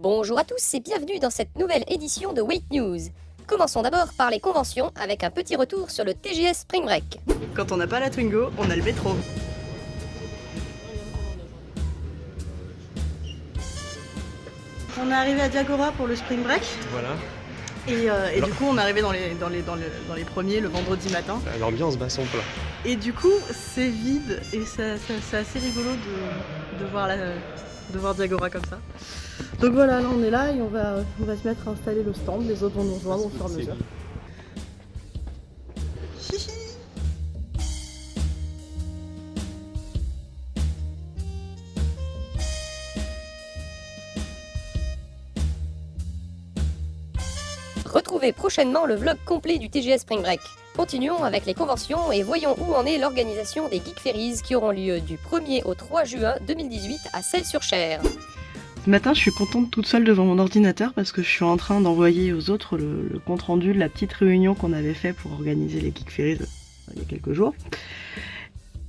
Bonjour à tous et bienvenue dans cette nouvelle édition de Wait News. Commençons d'abord par les conventions avec un petit retour sur le TGS Spring Break. Quand on n'a pas la Twingo, on a le métro. On est arrivé à Diagora pour le Spring Break. Voilà. Et du coup, on est arrivé dans les premiers le vendredi matin. L'ambiance bat son plein. Et du coup, c'est vide et c'est assez rigolo de voir Diagora comme ça. Donc voilà, là on est là et on va se mettre à installer le stand. Les autres vont nous rejoindre au fur et à mesure. Retrouvez prochainement le vlog complet du TGS Spring Break. Continuons avec les conventions et voyons où en est l'organisation des Geek Ferries qui auront lieu du 1er au 3 juin 2018 à Celles-sur-Cher. Ce matin, je suis contente toute seule devant mon ordinateur parce que je suis en train d'envoyer aux autres le compte rendu de la petite réunion qu'on avait fait pour organiser les Geek Ferries il y a quelques jours.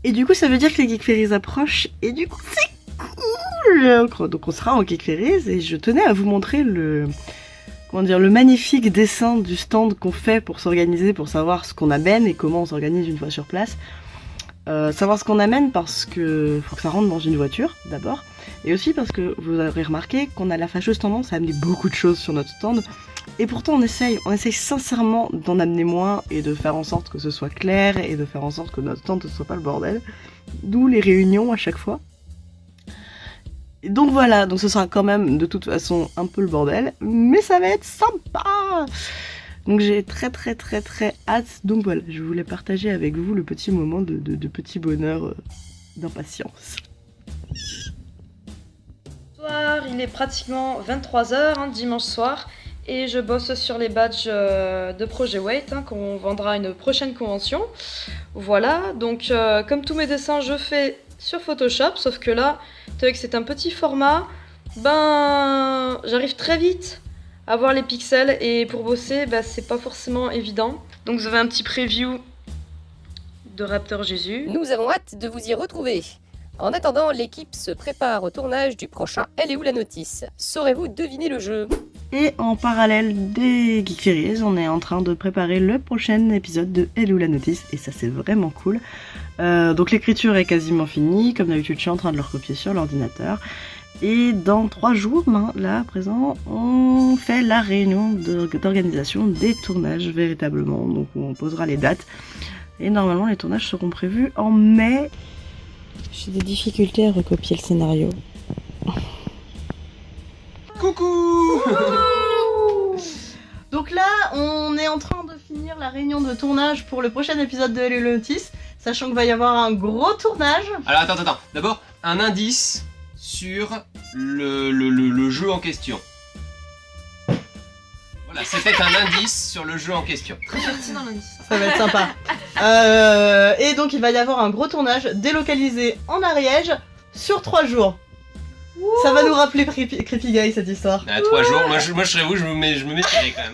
Et du coup, ça veut dire que les Geek Ferries approchent et du coup, c'est cool. Donc on sera en Geek Ferries et je tenais à vous montrer le magnifique dessin du stand qu'on fait pour s'organiser, pour savoir ce qu'on amène et comment on s'organise une fois sur place. Savoir ce qu'on amène parce que faut que ça rentre dans une voiture d'abord, et aussi parce que vous aurez remarqué qu'on a la fâcheuse tendance à amener beaucoup de choses sur notre stand, et pourtant on essaye sincèrement d'en amener moins et de faire en sorte que ce soit clair et de faire en sorte que notre stand ne soit pas le bordel, d'où les réunions à chaque fois. Et donc voilà, donc ce sera quand même de toute façon un peu le bordel, mais ça va être sympa. Donc j'ai très hâte. Donc voilà, je voulais partager avec vous le petit moment de petit bonheur, d'impatience. Soir, il est pratiquement 23h, dimanche soir, et je bosse sur les badges de Projet Wait, qu'on vendra à une prochaine convention. Voilà, donc comme tous mes dessins, je fais sur Photoshop, sauf que là, vu que c'est un petit format, j'arrive très vite à voir les pixels, et pour bosser, c'est pas forcément évident. Donc vous avez un petit preview de Raptor Jésus. Nous avons hâte de vous y retrouver. En attendant, l'équipe se prépare au tournage du prochain Elle est où la notice? Saurez-vous deviner le jeu? Et en parallèle des Geek Ferries, on est en train de préparer le prochain épisode de Elle est où la notice, et ça c'est vraiment cool. Donc l'écriture est quasiment finie, comme d'habitude je suis en train de le recopier sur l'ordinateur. Et dans 3 jours, là à présent, on fait la réunion d'organisation des tournages véritablement. Donc on posera les dates. Et normalement les tournages seront prévus en mai. J'ai des difficultés à recopier le scénario. Coucou. Donc là, on est en train de finir la réunion de tournage pour le prochain épisode de Elle est où la notice, sachant qu'il va y avoir un gros tournage. Alors attends. D'abord, un indice sur le jeu en question. Voilà, c'était un indice sur le jeu en question. Très pertinent l'indice. Ça va être sympa. Et donc il va y avoir un gros tournage délocalisé en Ariège sur 3 jours. Ça va nous rappeler Creepy Guy cette histoire. À 3 jours, moi je serais vous, je me méfierais quand même.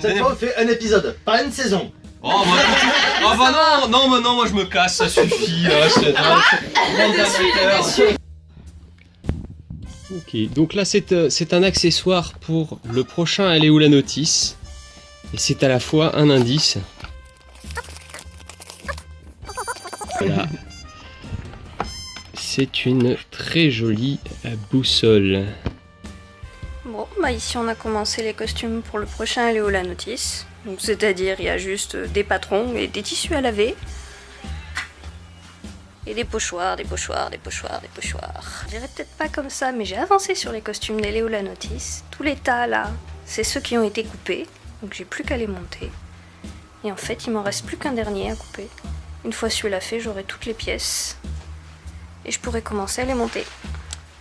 Cette fois on fait un épisode, pas une saison. Oh non, moi je me casse, ça suffit. Ok, donc là c'est un accessoire pour le prochain Elle est où la notice? Et c'est à la fois un indice. Voilà. C'est une très jolie boussole. Bon, ici on a commencé les costumes pour le prochain Elle est où la notice. Donc c'est-à-dire il y a juste des patrons et des tissus à laver. Et des pochoirs. Je dirais peut-être pas comme ça, mais j'ai avancé sur les costumes d'Elle est où la notice. Tous les tas là, c'est ceux qui ont été coupés. Donc j'ai plus qu'à les monter. Et en fait il m'en reste plus qu'un dernier à couper. Une fois celui-là fait, j'aurai toutes les pièces. Et je pourrai commencer à les monter.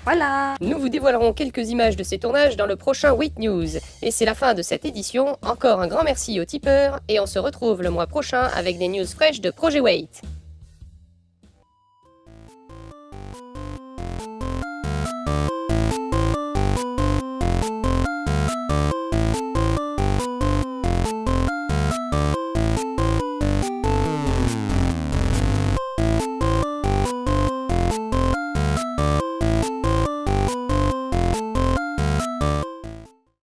Voilà. Nous vous dévoilerons quelques images de ces tournages dans le prochain Wait News. Et c'est la fin de cette édition. Encore un grand merci aux tipeurs et on se retrouve le mois prochain avec des news fraîches de Projet Wait.